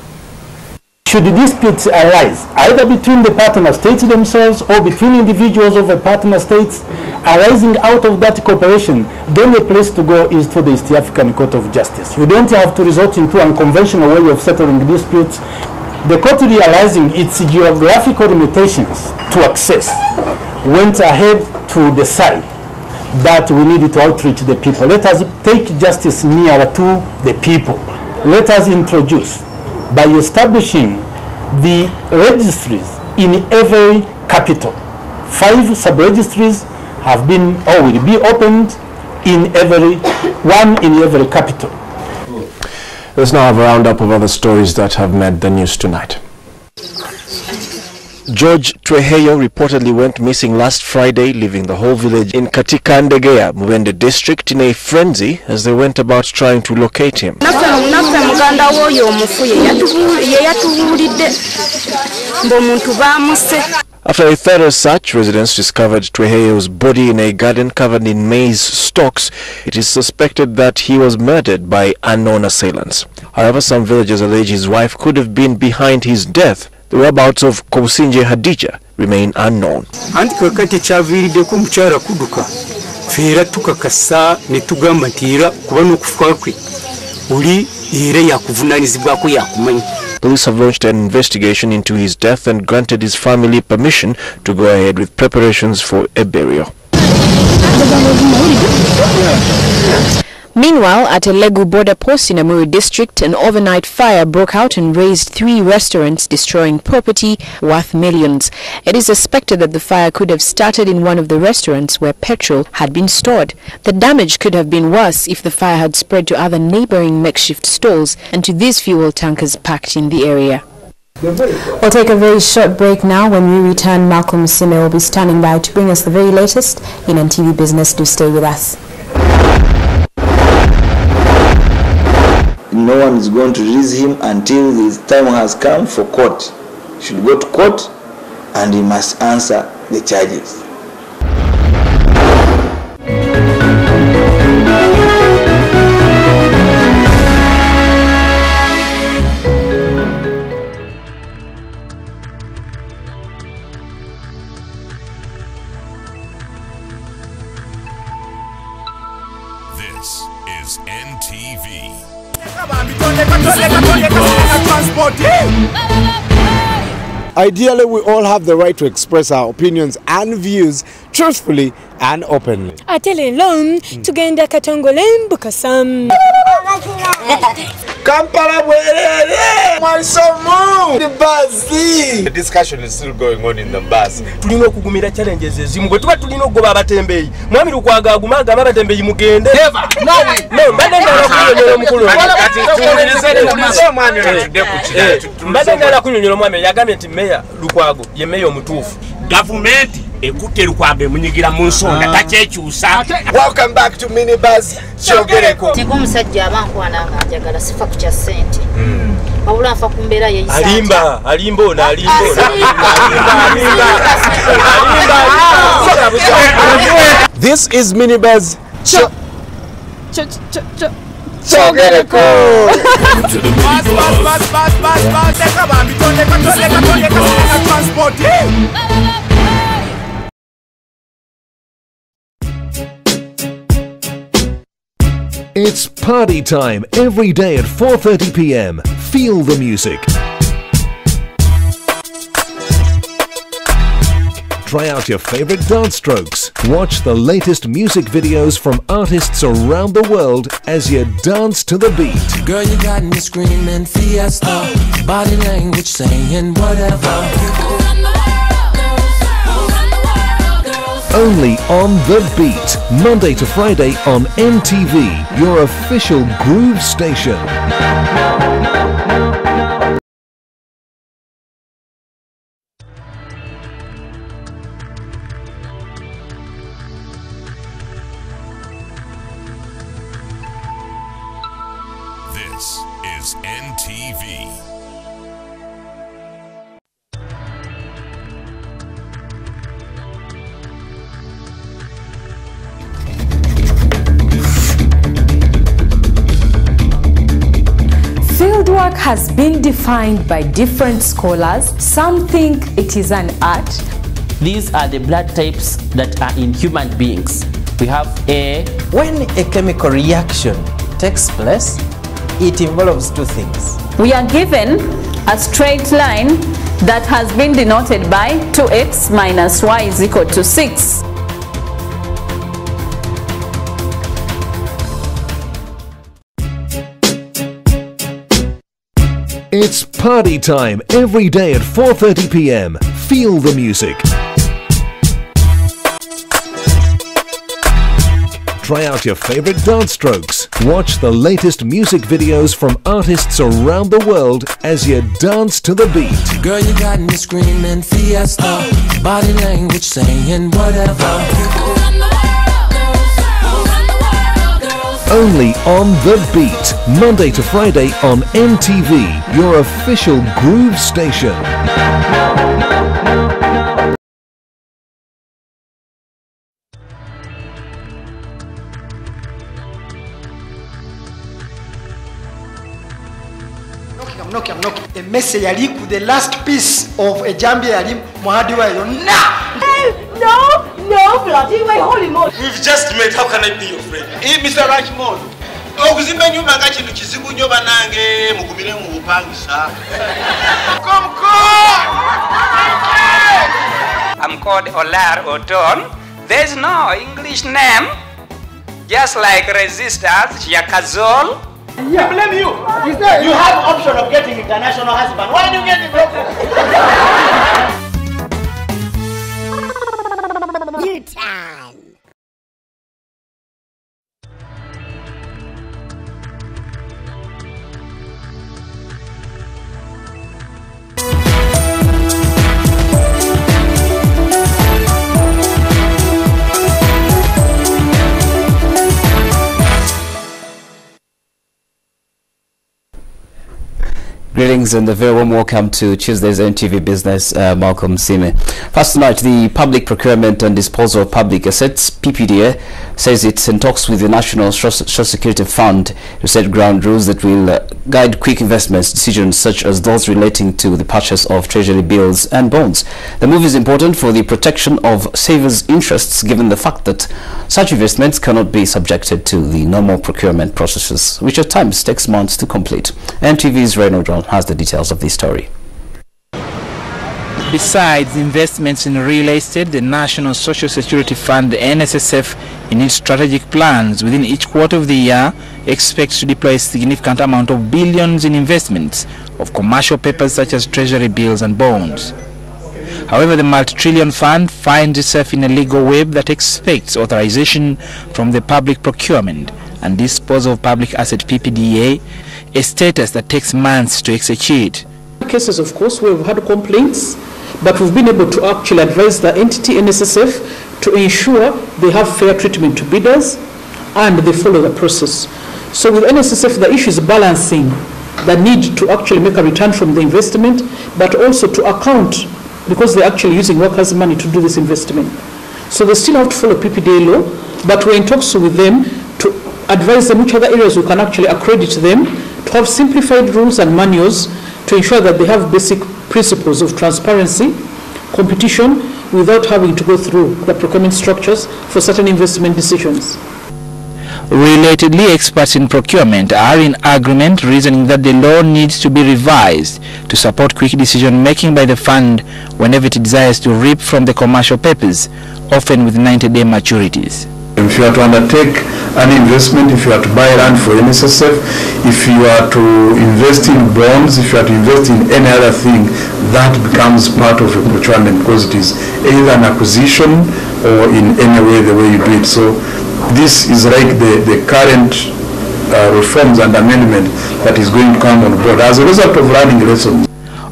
Should disputes arise, either between the partner states themselves or between individuals of the partner states arising out of that cooperation, then the place to go is to the East African Court of Justice. You don't have to resort into an unconventional way of settling disputes. The court, realizing its geographical limitations to access, went ahead to decide that we needed to outreach the people. Let us take justice nearer to the people. Let us introduce, by establishing the registries in every capital. 5 sub-registries have been or will be opened in one in every capital. Let's now have a roundup of other stories that have made the news tonight. George Tweheyo reportedly went missing last Friday, leaving the whole village in Katikandegea, Mubende district, in a frenzy as they went about trying to locate him. After a thorough search, residents discovered Tweheyo's body in a garden covered in maize stalks. It is suspected that he was murdered by unknown assailants. However, some villagers allege his wife could have been behind his death. The whereabouts of Kousinje Hadija remain unknown. Police have launched an investigation into his death and granted his family permission to go ahead with preparations for a burial. Meanwhile, at a Legu border post in Amuru district, an overnight fire broke out and razed 3 restaurants, destroying property worth millions. It is suspected that the fire could have started in one of the restaurants where petrol had been stored. The damage could have been worse if the fire had spread to other neighboring makeshift stalls and to these fuel tankers parked in the area. We'll take a very short break now. When we return, Malcolm Sime will be standing by to bring us the very latest in NTV Business. Do stay with us. No one is going to release him until his time has come for court. He should go to court and he must answer the charges. This is NTV. Ideally, we all have the right to express our opinions and views truthfully and openly. Atele lom tugenda katongole mbukasam. Kampala bwerere mwansomu the bus. The discussion is still going on in the bus. Tulino kugumira challenges ezimu bwe tuba tulino goba abatembeyi mwami lukwaga agumaga abatembeyi mugende no mbadde ndala kunyonyola mukulu mbadde ndala kunyonyola mwami yagambye nti meya lukwago ye meya omutuufu gavumenti ekutte lukwago munyigira mu nsonga takyekyusa. Welcome back to Minibus Kyogereko. Omusajja abankwana njagala sifa ku kya ssente wabula nfa ku mbeera yeyisa alimba ono This is Minibus Kyogereko. It's party time every day at 4:30 p.m. Feel the music. Try out your favorite dance strokes. Watch the latest music videos from artists around the world as you dance to the beat. Girl, you got me screaming fiesta, body language saying whatever. Only on The Beat, Monday to Friday on NTV, your official groove station. This is NTV. Fieldwork has been defined by different scholars. Some think it is an art. These are the blood types that are in human beings. We have A. When a chemical reaction takes place, it involves two things. We are given a straight line that has been denoted by 2x minus y is equal to 6. It's party time every day at 4:30 p.m. Feel the music. Try out your favorite dance strokes. Watch the latest music videos from artists around the world as you dance to the beat. Girl, you got me screaming fiesta, body language saying whatever. Only on The Beat, Monday to Friday on NTV, your official groove station. I'm knocking. A message yali ku the last piece of a jambia yali muhadi wa yonna. No, bloody way, holy moly. We've just met. How can I be your friend? Mr. Rajmond. Okuzimba nyumba nga kintu kizibu nnyo banange mugumire mu bupangisa. Come. I'm called Olar Oton. There's no English name. just like resistance, yakazol. Yeah. I blame you. You have option of getting international husband. Why do you get it local? New time. Greetings and a very warm welcome to Tuesday's NTV Business. Malcolm Sime. First tonight, the Public Procurement and Disposal of Public Assets (PPDA) says it's in talks with the National Social Security Fund to set ground rules that will guide quick investments decisions such as those relating to the purchase of treasury bills and bonds. The move is important for the protection of savers' interests, given the fact that such investments cannot be subjected to the normal procurement processes, which at times takes months to complete. NTV's Reynolds has the details of this story. Besides investments in real estate, the National Social Security Fund, the NSSF, in its strategic plans within each quarter of the year, expects to deploy a significant amount of billions in investments of commercial papers such as treasury bills and bonds. However, the multi-trillion fund finds itself in a legal web that expects authorization from the Public Procurement and Disposal of Public Asset (PPDA), a status that takes months to execute. Cases, of course, we've had complaints, but we've been able to actually advise the entity NSSF to ensure they have fair treatment to bidders and they follow the process. So with NSSF, the issue is balancing the need to actually make a return from the investment, but also to account, because they're actually using workers' money to do this investment. So they still have to follow PPDA law, but we're in talks with them to advise them which other areas we can actually accredit them, to have simplified rules and manuals to ensure that they have basic principles of transparency, competition, without having to go through the procurement structures for certain investment decisions. Relatedly, experts in procurement are in agreement, reasoning that the law needs to be revised to support quick decision-making by the fund whenever it desires to reap from the commercial papers, often with 90-day maturities. If you are to undertake an investment, if you are to buy land for NSSF, if you are to invest in bonds, if you are to invest in any other thing, that becomes part of your procurement because it is either an acquisition or in any way the way you do it. So this is like the current reforms and amendment that is going to come on board as a result of learning lessons.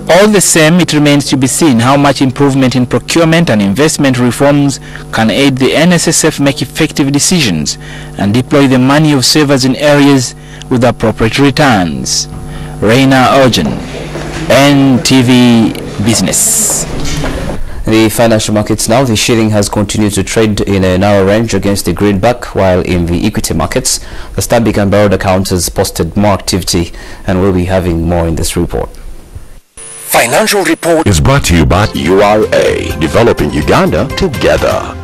All the same, it remains to be seen how much improvement in procurement and investment reforms can aid the NSSF make effective decisions and deploy the money of savers in areas with appropriate returns. Reina Ojan, NTV Business. The financial markets now, the shilling has continued to trade in a narrow range against the greenback, while in the equity markets, the Stanbic and Baroda counters posted more activity, and we'll be having more in this report. Financial Report is brought to you by URA, developing Uganda together.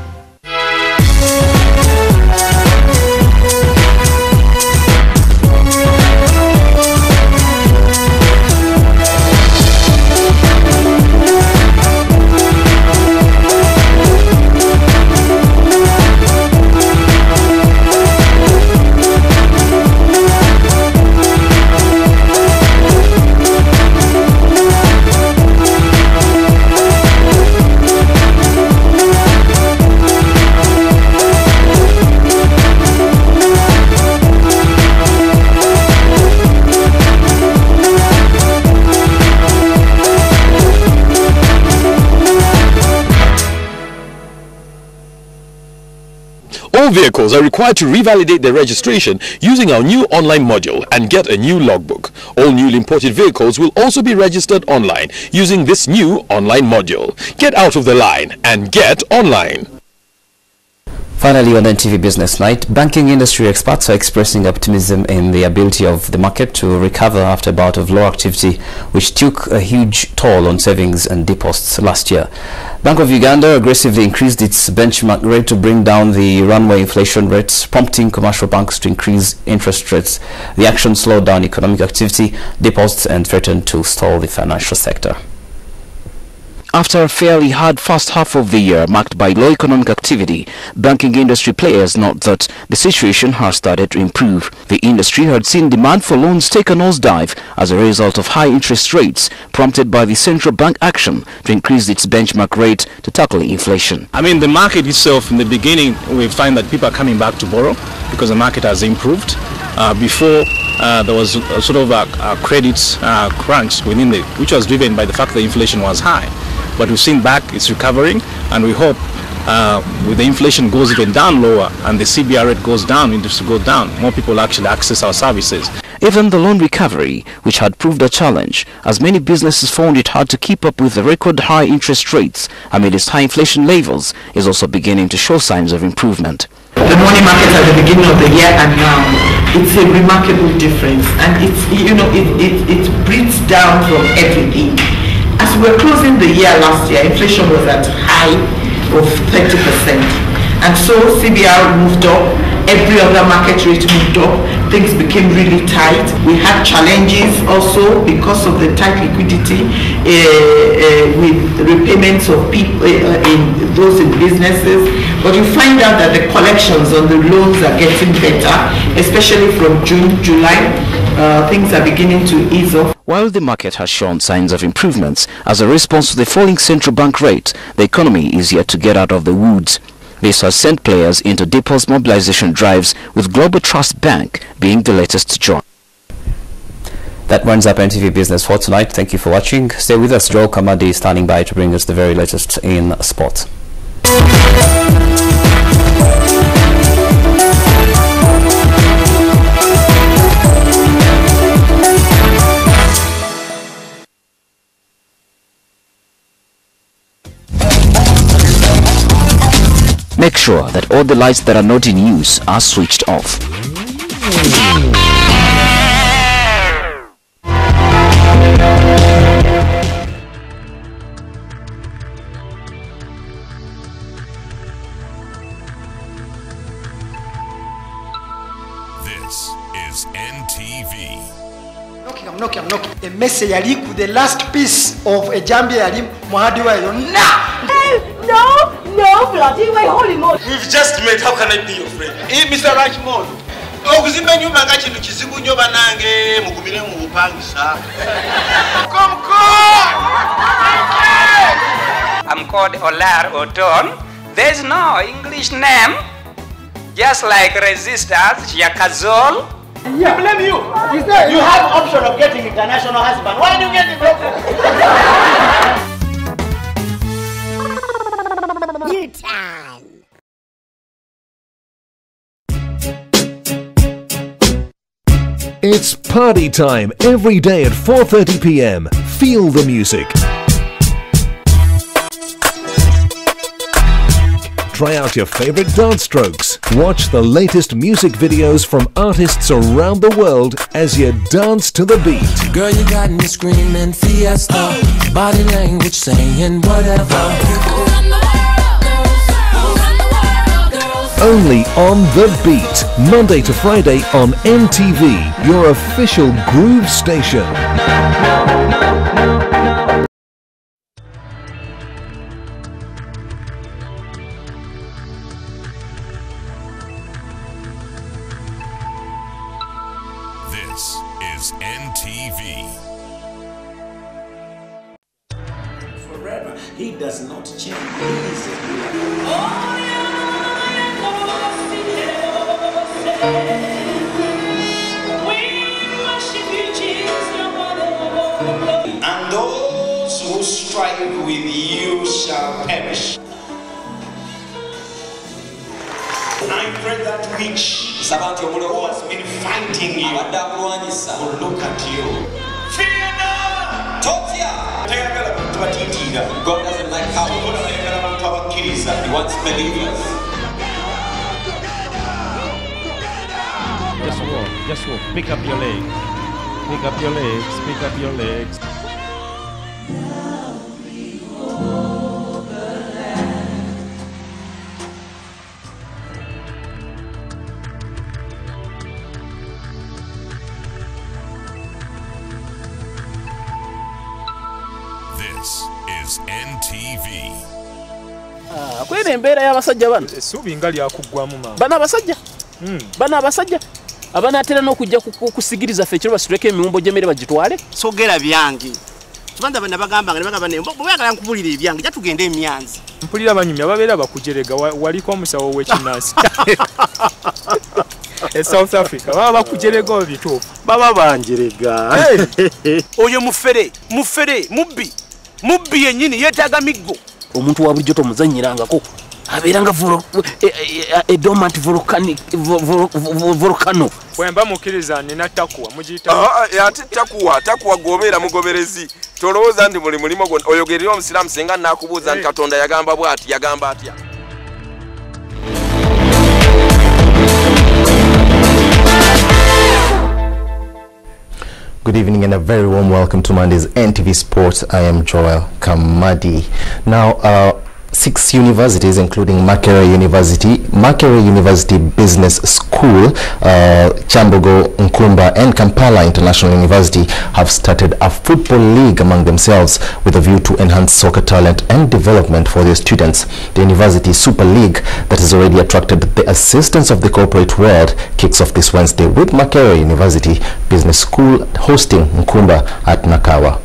All vehicles are required to revalidate their registration using our new online module and get a new logbook. All newly imported vehicles will also be registered online using this new online module. Get out of the line and get online. Finally, on NTV Business Night, banking industry experts are expressing optimism in the ability of the market to recover after a bout of low activity, which took a huge toll on savings and deposits last year. Bank of Uganda aggressively increased its benchmark rate to bring down the runaway inflation rates, prompting commercial banks to increase interest rates. The action slowed down economic activity, deposits, and threatened to stall the financial sector. After a fairly hard first half of the year marked by low economic activity, banking industry players note that the situation has started to improve. The industry had seen demand for loans take a nosedive as a result of high interest rates, prompted by the central bank action to increase its benchmark rate to tackle inflation. I mean, the market itself, in the beginning, we find that people are coming back to borrow because the market has improved. Before, there was a sort of a credit crunch within which was driven by the fact that inflation was high. But we've seen back it's recovering, and we hope with the inflation goes even down lower and the CBR rate goes down, interest go down, more people actually access our services. Even the loan recovery, which had proved a challenge, as many businesses found it hard to keep up with the record high interest rates amidst high inflation levels, is also beginning to show signs of improvement. The money market at the beginning of the year and now, it's a remarkable difference, and it's, you know, it breathes down from everything. As we were closing the year last year, inflation was at high of 30%, and so CBR moved up, every other market rate moved up, things became really tight. We had challenges also because of the tight liquidity with repayments of people in those in businesses. But you find out that the collections on the loans are getting better, especially from June, July. Things are beginning to ease off. While the market has shown signs of improvements as a response to the falling central bank rate, the economy is yet to get out of the woods. This has sent players into deposit mobilization drives, with Global Trust Bank being the latest to join. That runs up NTV Business for tonight. Thank you for watching. Stay with us. Joel Kamadi is standing by to bring us the very latest in sports. Make sure that all the lights that are not in use are switched off. This is NTV. I'm knocking. A message yali the last piece of a jambia yali muhadi wayo. No, bloody way, holy moly. We've just met. How can I be your friend? Mr. Rachmond. Okuzimba nyumba nga kintu kizibu nnyo banange mugumire mu bupangisa. Come. I'm called Olar Oton. There's no English name. Just like resistors, Yakazol. Yeah, blame you. You have option of getting international husband. Why do you get it? It's party time every day at 4:30 p.m. Feel the music. Try out your favorite dance strokes. Watch the latest music videos from artists around the world as you dance to the beat. Girl, you got me screaming fiesta. Body language saying whatever. Only on The Beat, Monday to Friday on NTV, your official groove station. This is NTV. Forever, he does not change. He is a and those who strive with you shall perish. I pray that which who has been fighting you will look at you. Fear not! God doesn't like cowards. He wants believers. Just walk. Pick up your legs. Pick up your legs. Pick up your legs. This is is NTV. Kwene embeera y'abasajja bano essuubi nga lyakugwamu mama bano abasajja abanaatera n'okujja kusigiriza ffe ekiro basituleko emiwumbo gy'emmere bagitwale sogera byange kibanda bana bagamba nga bagamba ne bwagala nkubulira ebyange ja tugende emyanzi mpulira abanyumya babeera bakujerega waliko omusawo w'ekinansi South Africa baba bakujerega obituufu baba banjerega oyo mufere mubbi yennyini yeetaaga miggo omuntu wa bulijjo tomuzannyirangako abeeranga dormant volcano bwemba mukkiriza nina takuwa mugiyita ate takuwa gobeera mugoberezi tolowooza nti buli mulimo oyogerera omusiraamu singa naakubuuza nti Katonda yagamba bw'ati yagamba atya. Good evening and a very warm welcome to Monday's NTV Sports. I am Joel Kamadi. Now, 6 universities, including Makerere University Business School, Chambogo, Nkumba and Kampala International University have started a football league among themselves with a view to enhance soccer talent and development for their students. The University Super League that has already attracted the assistance of the corporate world kicks off this Wednesday with Makerere University Business School hosting Nkumba at Nakawa.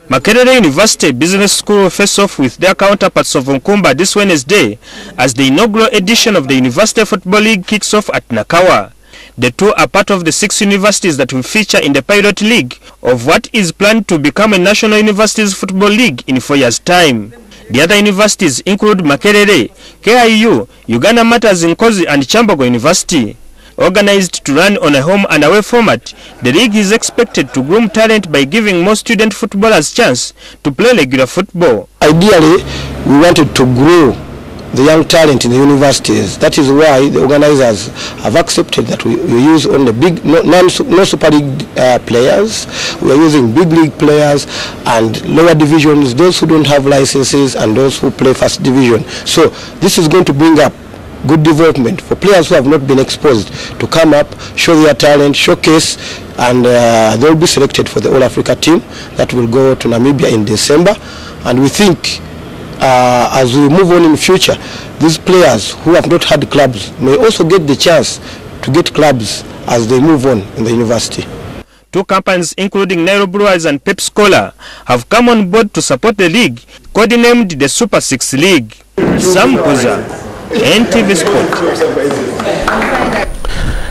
Makerere University Business School will face off with their counterparts of Nkumba this Wednesday as the inaugural edition of the University Football League kicks off at Nakawa. The two are part of the 6 universities that will feature in the pilot league of what is planned to become a National Universities Football League in 4 years' time. The other universities include Makerere, KIU, Uganda Matters Nkozi and Chambogo University. Organized to run on a home and away format, the league is expected to groom talent by giving more student footballers chance to play regular football. Ideally, we wanted to grow the young talent in the universities. That is why the organizers have accepted that we use only big, no Super League players. We are using big league players and lower divisions, those who don't have licenses and those who play first division. So this is going to bring up good development for players who have not been exposed to come up, show their talent, showcase, and they will be selected for the All Africa team that will go to Namibia in December. And we think as we move on in the future, these players who have not had clubs may also get the chance to get clubs as they move on in the university. Two companies including Nairobi Brewers and Pep Scholar have come on board to support the league, codenamed the Super 6 League. Sam Kuza, NTV Sport.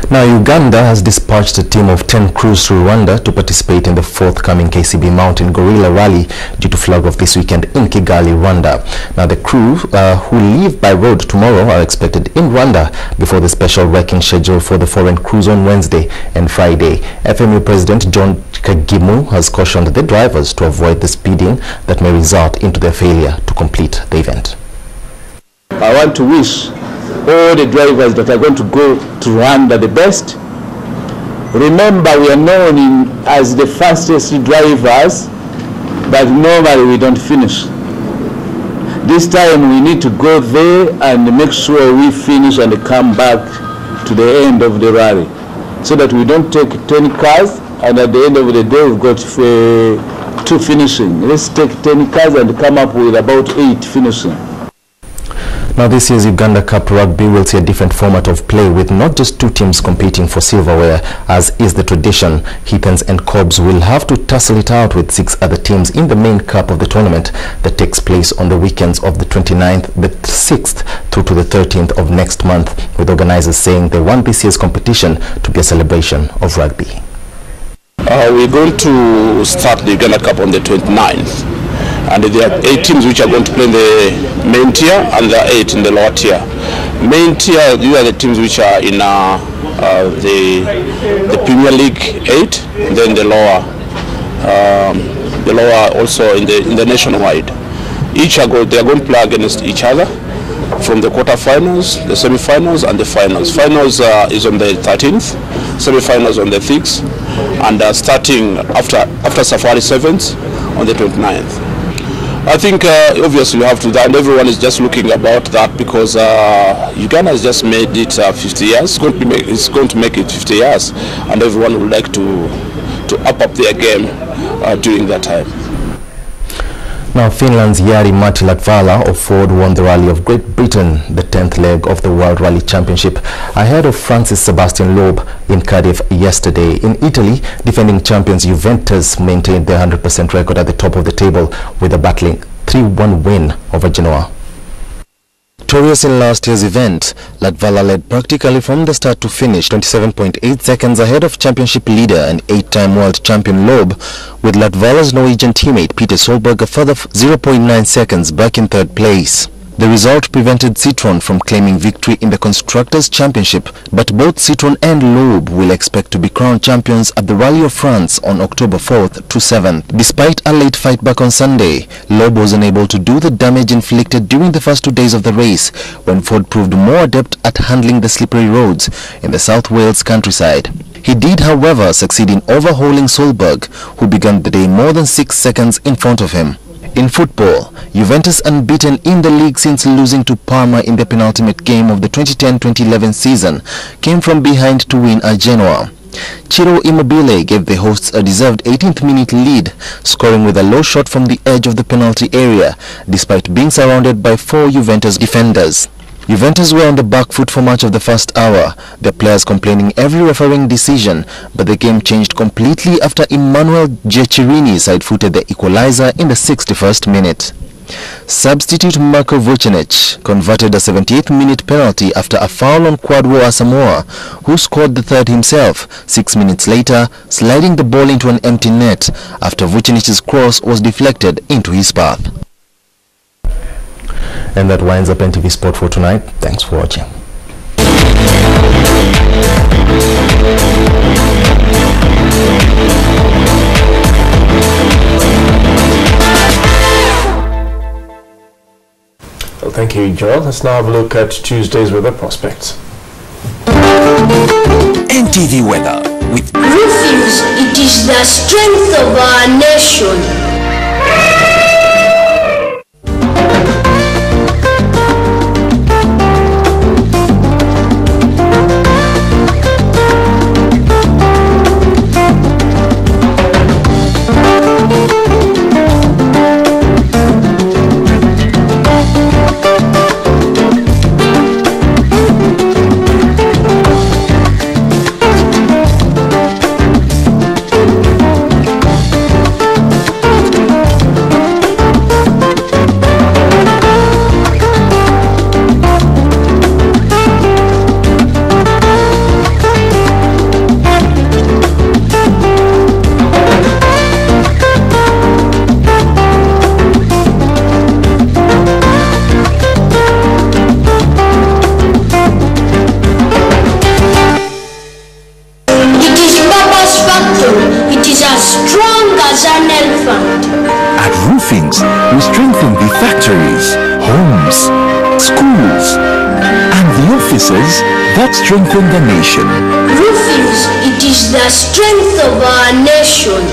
Now, Uganda has dispatched a team of 10 crews to Rwanda to participate in the forthcoming KCB Mountain Gorilla Rally due to flag off this weekend in Kigali, Rwanda. Now, the crew who leave by road tomorrow are expected in Rwanda before the special wrecking schedule for the foreign crews on Wednesday and Friday. FMU President John Kagimu has cautioned the drivers to avoid the speeding that may result into their failure to complete the event. I want to wish all the drivers that are going to go to Rwanda the best. Remember, we are known as the fastest drivers, but normally we don't finish. This time we need to go there and make sure we finish and come back to the end of the rally, so that we don't take 10 cars and at the end of the day we've got 2 finishing. Let's take 10 cars and come up with about 8 finishing. Now, this year's Uganda Cup Rugby will see a different format of play with not just 2 teams competing for silverware, as is the tradition. Heathens and Cobs will have to tussle it out with 6 other teams in the main cup of the tournament that takes place on the weekends of the 29th, the 6th through to the 13th of next month, with organizers saying they want this year's competition to be a celebration of rugby. We're going to start the Uganda Cup on the 29th. And there are 8 teams which are going to play in the main tier, and there are 8 in the lower tier. Main tier, these are the teams which are in the Premier League 8, then the lower also in the nationwide. They are going to play against each other from the quarterfinals, the semi-finals, and the finals. Finals is on the 13th, semi-finals on the 6th, and starting after Safari 7th on the 29th. I think obviously you have to, and everyone is just looking about that because Uganda has just made it 50 years. It's going to make it 50 years, and everyone would like to up their game during that time. Now, Finland's Jari Latvala of Ford won the Rally of Great Britain, the 10th leg of the World Rally Championship, ahead of Francis Sebastian Loeb in Cardiff yesterday. In Italy, defending champions Juventus maintained their 100% record at the top of the table with a battling 3-1 win over Genoa. Victorious in last year's event, Latvala led practically from the start to finish, 27.8 seconds ahead of championship leader and 8-time world champion Loeb, with Latvala's Norwegian teammate Peter Solberg a further 0.9 seconds back in third place. The result prevented Citroën from claiming victory in the Constructors' Championship, but both Citroën and Loeb will expect to be crowned champions at the Rally of France on October 4th to 7th. Despite a late fight back on Sunday, Loeb was unable to do the damage inflicted during the first 2 days of the race, when Ford proved more adept at handling the slippery roads in the South Wales countryside. He did, however, succeed in overhauling Solberg, who began the day more than 6 seconds in front of him. In football, Juventus, unbeaten in the league since losing to Parma in the penultimate game of the 2010-2011 season, came from behind to win at Genoa. Ciro Immobile gave the hosts a deserved 18th-minute lead, scoring with a low shot from the edge of the penalty area, despite being surrounded by 4 Juventus defenders. Juventus were on the back foot for much of the first hour, their players complaining every refereeing decision, but the game changed completely after Emmanuel Giaccherini side-footed the equalizer in the 61st minute. Substitute Marko Vucinic converted a 78th-minute penalty after a foul on Kwadwo Asamoah, who scored the third himself 6 minutes later, sliding the ball into an empty net after Vucinic's cross was deflected into his path. And that winds up NTV Sport for tonight. Thanks for watching. Well, thank you, Joel. Let's now have a look at Tuesday's weather prospects. NTV weather with Roofings, it is the strength of our nation. We strengthen the factories, homes, schools, and the offices that strengthen the nation. Roofings, it is the strength of our nation.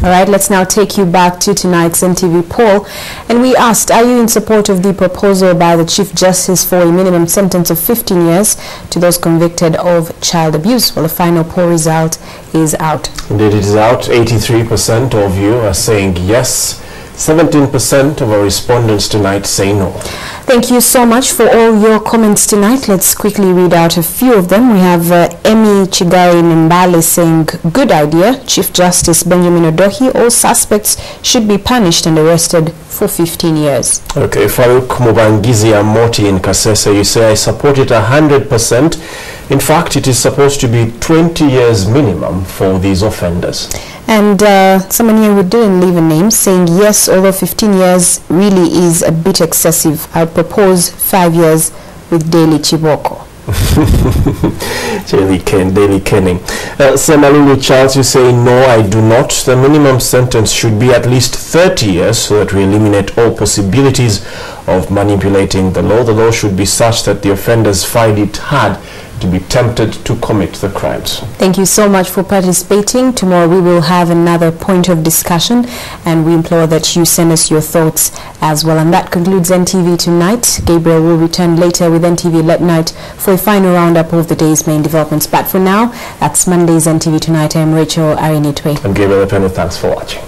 All right, let's now take you back to tonight's NTV poll. And we asked, are you in support of the proposal by the Chief Justice for a minimum sentence of 15 years to those convicted of child abuse? Well, the final poll result is out. Indeed, it is out. 83% of you are saying yes. 17% of our respondents tonight say no. Thank you so much for all your comments tonight. Let's quickly read out a few of them. We have Emi Chigari Nimbale saying, good idea. Chief Justice Benjamin Odohi, all suspects should be punished and arrested for 15 years. Okay, Farouk Mubangizi Amoti in Kasese, you say, I support it 100%. In fact, it is supposed to be 20 years minimum for these offenders. And someone here who didn't leave a name saying yes, although 15 years really is a bit excessive. I propose 5 years with daily chiboko. Daily kenning. Semalulu Charles, you say no, I do not. The minimum sentence should be at least 30 years so that we eliminate all possibilities of manipulating the law. The law should be such that the offenders find it hard to be tempted to commit the crimes. Thank you so much for participating. Tomorrow we will have another point of discussion, and we implore that you send us your thoughts as well. And that concludes NTV Tonight. Gabriel will return later with NTV Late Night for a final roundup of the day's main developments. But for now, that's Monday's NTV Tonight. I am Rachel Arinitwe. And Gabriel Penny, thanks for watching.